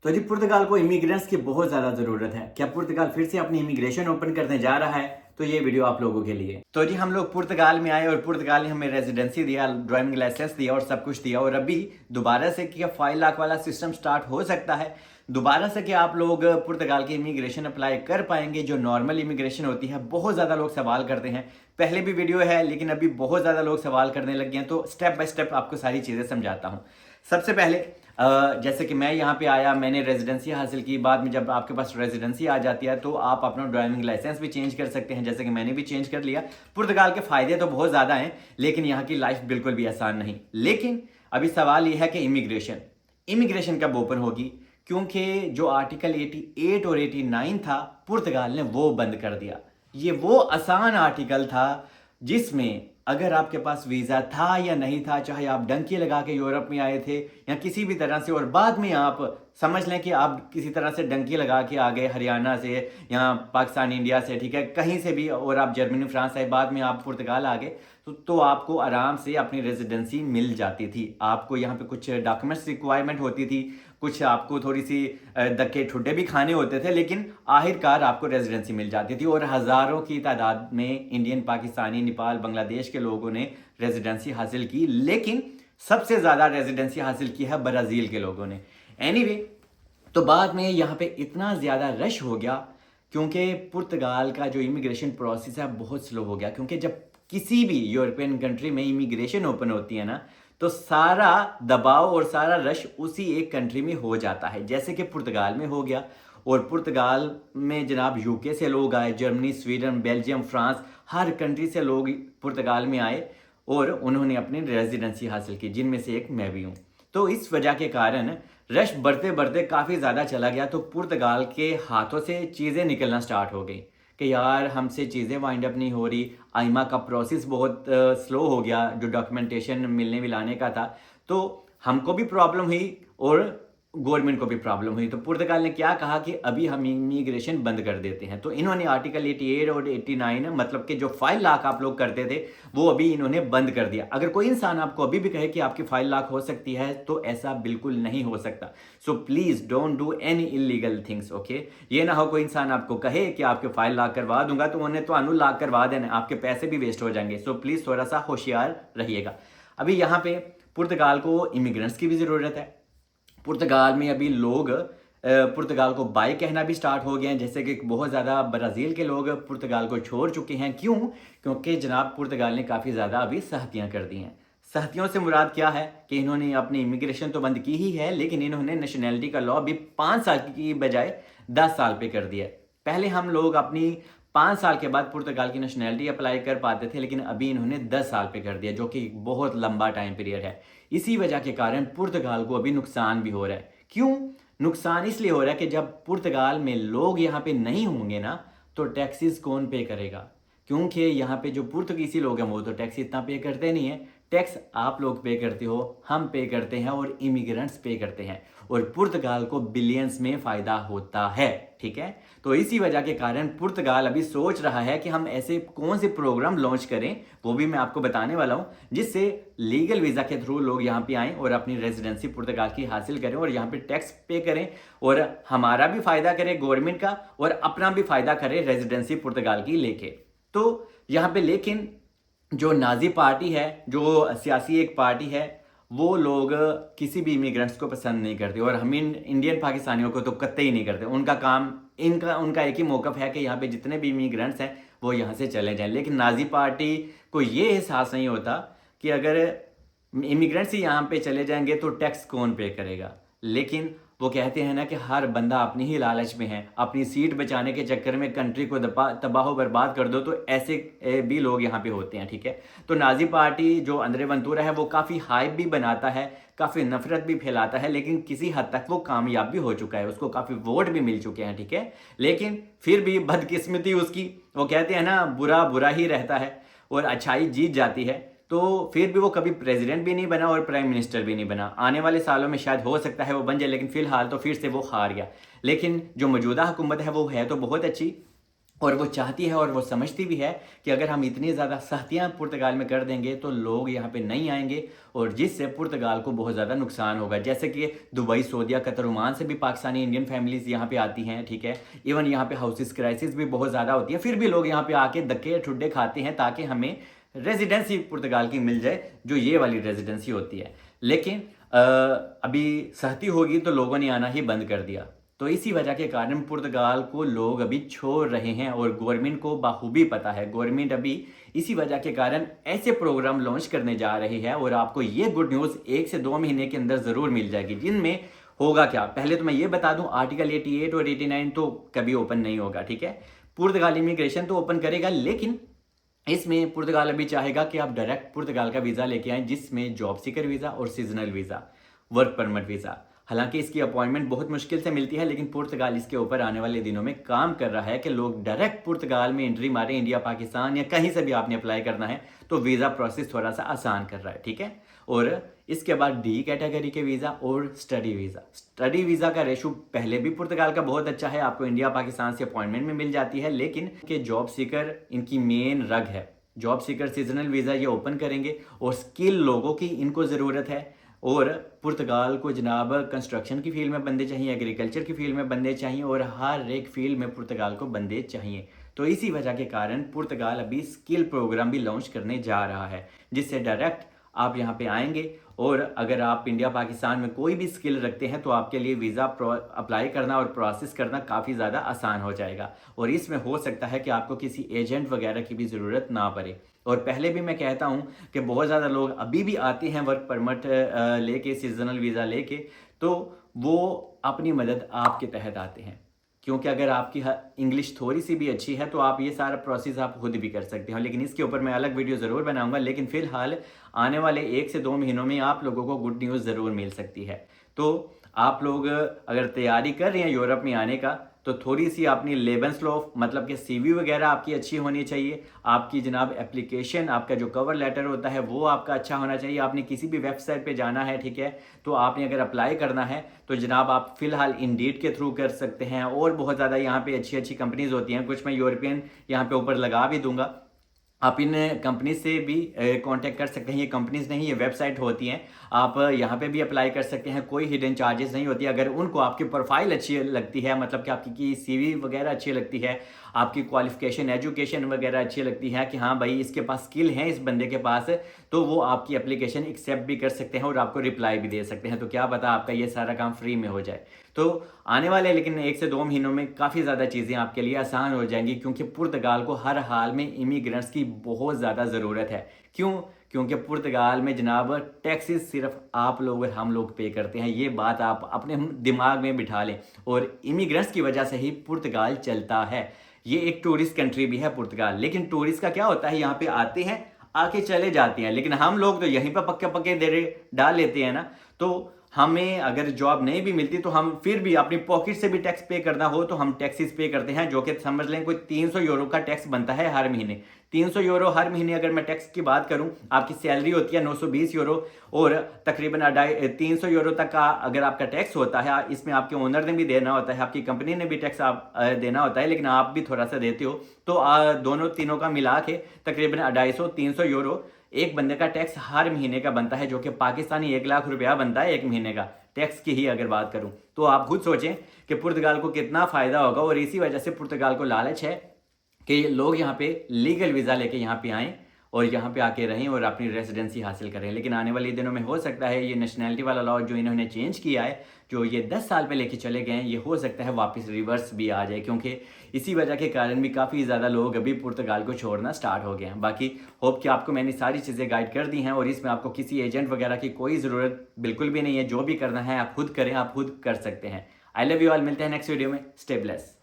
तो जी पुर्तगाल को इमिग्रेंट्स की बहुत ज़्यादा ज़रूरत है। क्या पुर्तगाल फिर से अपनी इमिग्रेशन ओपन करने जा रहा है? तो ये वीडियो आप लोगों के लिए। तो जी हम लोग पुर्तगाल में आए और पुर्तगाल ने हमें रेजिडेंसी दिया, ड्राइविंग लाइसेंस दिया और सब कुछ दिया। और अभी दोबारा से क्या 5 लाख वाला सिस्टम स्टार्ट हो सकता है? दोबारा से क्या आप लोग पुर्तगाल की इमिग्रेशन अप्लाई कर पाएंगे जो नॉर्मल इमिग्रेशन होती है? बहुत ज़्यादा लोग सवाल करते हैं। पहले भी वीडियो है लेकिन अभी बहुत ज़्यादा लोग सवाल करने लग गए हैं, तो स्टेप बाय स्टेप आपको सारी चीज़ें समझाता हूँ। सबसे पहले जैसे कि मैं यहाँ पे आया, मैंने रेजिडेंसी हासिल की। बाद में जब आपके पास रेजिडेंसी आ जाती है तो आप अपना ड्राइविंग लाइसेंस भी चेंज कर सकते हैं, जैसे कि मैंने भी चेंज कर लिया। पुर्तगाल के फ़ायदे तो बहुत ज़्यादा हैं लेकिन यहाँ की लाइफ बिल्कुल भी आसान नहीं। लेकिन अभी सवाल ये है कि इमिग्रेशन कब ओपन होगी, क्योंकि जो आर्टिकल 88 और 89 था पुर्तगाल ने वो बंद कर दिया। ये वो आसान आर्टिकल था जिसमें अगर आपके पास वीज़ा था या नहीं था, चाहे आप डंकी लगा के यूरोप में आए थे या किसी भी तरह से, और बाद में आप समझ लें कि आप किसी तरह से डंकी लगा के आ गए हरियाणा से या पाकिस्तान, इंडिया से, ठीक है, कहीं से भी, और आप जर्मनी, फ्रांस आए, बाद में आप पुर्तगाल आ गए, तो आपको आराम से अपनी रेजिडेंसी मिल जाती थी। आपको यहाँ पे कुछ डॉक्यूमेंट्स रिक्वायरमेंट होती थी, कुछ आपको थोड़ी सी धक्के ठुड्डे भी खाने होते थे, लेकिन आखिरकार आपको रेजिडेंसी मिल जाती थी। और हज़ारों की तादाद में इंडियन, पाकिस्तानी, नेपाल, बांग्लादेश के लोगों ने रेजिडेंसी हासिल की। लेकिन सबसे ज़्यादा रेजिडेंसी हासिल की है ब्राज़ील के लोगों ने। एनीवे, तो बाद में यहाँ पे इतना ज़्यादा रश हो गया क्योंकि पुर्तगाल का जो इमिग्रेशन प्रोसेस है बहुत स्लो हो गया। क्योंकि जब किसी भी यूरोपियन कंट्री में इमिग्रेशन ओपन होती है ना, तो सारा दबाव और सारा रश उसी एक कंट्री में हो जाता है, जैसे कि पुर्तगाल में हो गया। और पुर्तगाल में जनाब यूके से लोग आए, जर्मनी, स्वीडन, बेल्जियम, फ्रांस, हर कंट्री से लोग पुर्तगाल में आए और उन्होंने अपनी रेजिडेंसी हासिल की, जिनमें से एक मैं भी हूँ। तो इस वजह के कारण रश बढ़ते बढ़ते काफ़ी ज़्यादा चला गया। तो पुर्तगाल के हाथों से चीज़ें निकलना स्टार्ट हो गई कि यार हमसे चीज़ें वाइंड अप नहीं हो रही। आइमा का प्रोसेस बहुत स्लो हो गया, जो डॉक्यूमेंटेशन मिलने मिलाने का था, तो हमको भी प्रॉब्लम हुई और गवर्नमेंट को भी प्रॉब्लम हुई। तो पुर्तगाल ने क्या कहा कि अभी हम इमिग्रेशन बंद कर देते हैं। तो इन्होंने आर्टिकल 88 और 89, मतलब कि जो 5 लाख आप लोग करते थे वो अभी इन्होंने बंद कर दिया। अगर कोई इंसान आपको अभी भी कहे कि आपकी 5 लाख हो सकती है तो ऐसा बिल्कुल नहीं हो सकता। So please don't do any illegal things, okay. ये ना हो कोई इंसान आपको कहे कि आपके 5 लाख करवा दूंगा तो उन्हें तो लाख करवा देना, आपके पैसे भी वेस्ट हो जाएंगे। सो प्लीज़ थोड़ा सा होशियार रहिएगा। अभी यहाँ पे पुर्तगाल को इमिग्रेंट्स की भी ज़रूरत है। पुर्तगाल में अभी लोग पुर्तगाल को बाय कहना भी स्टार्ट हो गए हैं, जैसे कि बहुत ज़्यादा ब्राज़ील के लोग पुर्तगाल को छोड़ चुके हैं। क्यों? क्योंकि जनाब पुर्तगाल ने काफ़ी ज़्यादा अभी सख्तियाँ कर दी हैं। सख्तियों से मुराद क्या है कि इन्होंने अपनी इमिग्रेशन तो बंद की ही है, लेकिन इन्होंने नेशनैलिटी का लॉ भी 5 साल की बजाय 10 साल पे कर दिया है। पहले हम लोग अपनी 5 साल के बाद पुर्तगाल की नेशनैलिटी अप्लाई कर पाते थे, लेकिन अभी इन्होंने 10 साल पे कर दिया, जो कि बहुत लंबा टाइम पीरियड है। इसी वजह के कारण पुर्तगाल को अभी नुकसान भी हो रहा है। क्यों नुकसान? इसलिए हो रहा है कि जब पुर्तगाल में लोग यहाँ पे नहीं होंगे ना, तो टैक्सेस कौन पे करेगा? क्योंकि यहाँ पे जो पुर्तगीसी लोग हैं वो तो टैक्स इतना पे करते नहीं है। टैक्स आप लोग पे करते हो, हम पे करते हैं और इमिग्रेंट्स पे करते हैं, और पुर्तगाल को बिलियंस में फ़ायदा होता है, ठीक है। तो इसी वजह के कारण पुर्तगाल अभी सोच रहा है कि हम ऐसे कौन से प्रोग्राम लॉन्च करें, वो भी मैं आपको बताने वाला हूँ, जिससे लीगल वीज़ा के थ्रू लोग यहाँ पे आएँ और अपनी रेजिडेंसी पुर्तगाल की हासिल करें और यहाँ पे टैक्स पे करें, और हमारा भी फ़ायदा करें गवर्नमेंट का, और अपना भी फ़ायदा करें रेजिडेंसी पुर्तगाल की लेके। तो यहाँ पे लेकिन जो नाजी पार्टी है, जो सियासी एक पार्टी है, वो लोग किसी भी इमिग्रेंट्स को पसंद नहीं करते, और हम इंडियन पाकिस्तानियों को तो कतई नहीं करते। उनका काम, उनका एक ही मौक़िफ़ है कि यहाँ पे जितने भी इमिग्रेंट्स हैं वो यहाँ से चले जाएं। लेकिन नाजी पार्टी को ये एहसास नहीं होता कि अगर इमिग्रेंट्स ही यहाँ पे चले जाएंगे तो टैक्स कौन पे करेगा। लेकिन वो कहते हैं ना कि हर बंदा अपनी ही लालच में है, अपनी सीट बचाने के चक्कर में कंट्री को तबाह बर्बाद कर दो, तो ऐसे भी लोग यहाँ पे होते हैं, ठीक है। तो नाजी पार्टी जो अंद्रे वंतूरा है वो काफ़ी हाइप भी बनाता है, काफ़ी नफरत भी फैलाता है, लेकिन किसी हद तक वो कामयाब भी हो चुका है, उसको काफ़ी वोट भी मिल चुके हैं, ठीक है। लेकिन फिर भी बदकिस्मती उसकी, वो कहते हैं ना बुरा बुरा ही रहता है और अच्छाई जीत जाती है। तो फिर भी वो कभी प्रेसिडेंट भी नहीं बना और प्राइम मिनिस्टर भी नहीं बना। आने वाले सालों में शायद हो सकता है वो बन जाए, लेकिन फिलहाल तो फिर से वो हार गया। लेकिन जो मौजूदा हुकूमत है वो है तो बहुत अच्छी, और वो चाहती है और वो समझती भी है कि अगर हम इतनी ज़्यादा सख्तियाँ पुर्तगाल में कर देंगे तो लोग यहाँ पे नहीं आएंगे और जिससे पुर्तगाल को बहुत ज़्यादा नुकसान होगा। जैसे कि दुबई, सऊदीया, कतर, ओमान से भी पाकिस्तानी इंडियन फैमिलीज़ यहाँ पे आती हैं, ठीक है। इवन यहाँ पे हाउसेस क्राइसिस भी बहुत ज़्यादा होती है, फिर भी लोग यहाँ पे आके धक्के ठुड्डे खाते हैं ताकि हमें रेजिडेंसी पुर्तगाल की मिल जाए, जो ये वाली रेजिडेंसी होती है। लेकिन अभी सख्ती होगी तो लोगों ने आना ही बंद कर दिया। तो इसी वजह के कारण पुर्तगाल को लोग अभी छोड़ रहे हैं और गवर्नमेंट को बाखूबी पता है। गवर्नमेंट अभी इसी वजह के कारण ऐसे प्रोग्राम लॉन्च करने जा रही है और आपको ये गुड न्यूज़ 1 से 2 महीने के अंदर ज़रूर मिल जाएगी, जिनमें होगा क्या। पहले तो मैं ये बता दूं, आर्टिकल 88 और 89 तो कभी ओपन नहीं होगा, ठीक है। पुर्तगाल इमिग्रेशन तो ओपन करेगा, लेकिन इसमें पुर्तगाल अभी चाहेगा कि आप डायरेक्ट पुर्तगाल का वीज़ा लेके आएँ, जिसमें जॉब सीकर वीज़ा और seasonal visa, work permit visa. हालांकि इसकी अपॉइंटमेंट बहुत मुश्किल से मिलती है, लेकिन पुर्तगाल इसके ऊपर आने वाले दिनों में काम कर रहा है कि लोग डायरेक्ट पुर्तगाल में एंट्री मारें। इंडिया, पाकिस्तान या कहीं से भी आपने अप्लाई करना है तो वीज़ा प्रोसेस थोड़ा सा आसान कर रहा है, ठीक है। और इसके बाद डी कैटेगरी के वीज़ा और स्टडी वीज़ा। स्टडी वीज़ा का रेशो पहले भी पुर्तगाल का बहुत अच्छा है, आपको इंडिया पाकिस्तान से अपॉइंटमेंट में मिल जाती है, लेकिन के जॉब सीकर इनकी मेन रग है। जॉब सीकर सीजनल वीज़ा ये ओपन करेंगे और स्किल लोगों की इनको ज़रूरत है। और पुर्तगाल को जनाब कंस्ट्रक्शन की फील्ड में बंदे चाहिए, एग्रीकल्चर की फील्ड में बंदे चाहिए और हर एक फील्ड में पुर्तगाल को बंदे चाहिए। तो इसी वजह के कारण पुर्तगाल अभी स्किल प्रोग्राम भी लॉन्च करने जा रहा है, जिससे डायरेक्ट आप यहाँ पे आएंगे और अगर आप इंडिया पाकिस्तान में कोई भी स्किल रखते हैं तो आपके लिए वीज़ा अप्लाई करना और प्रोसेस करना काफ़ी ज़्यादा आसान हो जाएगा। और इसमें हो सकता है कि आपको किसी एजेंट वगैरह की भी ज़रूरत ना पड़े। और पहले भी मैं कहता हूं कि बहुत ज़्यादा लोग अभी भी आते हैं वर्क परमिट लेके, सीजनल वीज़ा लेके, तो वो अपनी मदद आपके तहत आते हैं, क्योंकि अगर आपकी इंग्लिश थोड़ी सी भी अच्छी है तो आप ये सारा प्रोसेस आप खुद भी कर सकते हो। लेकिन इसके ऊपर मैं अलग वीडियो ज़रूर बनाऊंगा। लेकिन फ़िलहाल आने वाले 1 से 2 महीनों में आप लोगों को गुड न्यूज़ ज़रूर मिल सकती है। तो आप लोग अगर तैयारी कर रहे हैं यूरोप में आने का, तो थोड़ी सी अपनी लेबेंसलॉफ मतलब कि सीवी वगैरह आपकी अच्छी होनी चाहिए। आपकी जनाब एप्लीकेशन, आपका जो कवर लेटर होता है वो आपका अच्छा होना चाहिए। आपने किसी भी वेबसाइट पे जाना है, ठीक है, तो आपने अगर अप्लाई करना है तो जनाब आप फिलहाल इंडीड के थ्रू कर सकते हैं। और बहुत ज़्यादा यहाँ पे अच्छी अच्छी कंपनीज होती हैं, कुछ मैं यूरोपियन यहाँ पे ऊपर लगा भी दूंगा, आप इन कंपनी से भी कांटेक्ट कर सकते हैं। ये कंपनीज नहीं, ये वेबसाइट होती हैं। आप यहाँ पे भी अप्लाई कर सकते हैं, कोई हिडन चार्जेस नहीं होती। अगर उनको आपकी प्रोफाइल अच्छी लगती है, मतलब कि आपकी सीवी वगैरह अच्छी लगती है, आपकी क्वालिफिकेशन, एजुकेशन वगैरह अच्छी लगती है कि हाँ भाई इसके पास स्किल है इस बंदे के पास, तो वो आपकी एप्लीकेशन एक्सेप्ट भी कर सकते हैं और आपको रिप्लाई भी दे सकते हैं। तो क्या पता आपका ये सारा काम फ्री में हो जाए। तो आने वाले लेकिन 1 से 2 महीनों में काफ़ी ज़्यादा चीज़ें आपके लिए आसान हो जाएंगी, क्योंकि पुर्तगाल को हर हाल में इमिग्रेंट्स की बहुत ज़्यादा ज़रूरत है। क्यों? क्योंकि पुर्तगाल में जनाब टैक्सेस सिर्फ आप लोग और हम लोग पे करते हैं। ये बात आप अपने दिमाग में बिठा लें, और इमिग्रेंट्स की वजह से ही पुर्तगाल चलता है। ये एक टूरिस्ट कंट्री भी है पुर्तगाल, लेकिन टूरिस्ट का क्या होता है, यहाँ पे आते हैं, आके चले जाते हैं, लेकिन हम लोग तो यहीं पर पक्के पक्के डेरे डाल लेते हैं ना। तो हमें अगर जॉब नहीं भी मिलती तो हम फिर भी अपनी पॉकेट से भी टैक्स पे करना हो तो हम टैक्सेस पे करते हैं, जो कि समझ लें कोई 300 यूरो का टैक्स बनता है हर महीने। 300 यूरो हर महीने अगर मैं टैक्स की बात करूं, आपकी सैलरी होती है 920 यूरो और तकरीबन 300 यूरो तक का अगर आपका टैक्स होता है, इसमें आपके ओनर ने भी देना होता है, आपकी कंपनी ने भी टैक्स आप देना होता है, लेकिन आप भी थोड़ा सा देते हो। तो दोनों तीनों का मिला के तकरीबन 250-300 यूरो एक बंदे का टैक्स हर महीने का बनता है, जो कि पाकिस्तानी 1 लाख रुपया बनता है एक महीने का। टैक्स की ही अगर बात करूं तो आप खुद सोचें कि पुर्तगाल को कितना फायदा होगा। और इसी वजह से पुर्तगाल को लालच है कि लोग यहाँ पे लीगल वीज़ा लेके यहाँ पे आएँ और यहाँ पे आके रहें और अपनी रेजिडेंसी हासिल करें। लेकिन आने वाले दिनों में हो सकता है ये नेशनैलिटी वाला लॉ जो इन्होंने चेंज किया है, जो ये 10 साल पे लेके चले गए हैं, ये हो सकता है वापस रिवर्स भी आ जाए, क्योंकि इसी वजह के कारण भी काफ़ी ज़्यादा लोग अभी पुर्तगाल को छोड़ना स्टार्ट हो गए हैं। बाकी होप कि आपको मैंने सारी चीज़ें गाइड कर दी हैं और इसमें आपको किसी एजेंट वगैरह की कोई ज़रूरत बिल्कुल भी नहीं है। जो भी करना है आप खुद करें, आप खुद कर सकते हैं। आई लव यू ऑल, मिलते हैं नेक्स्ट वीडियो में। Stay bless.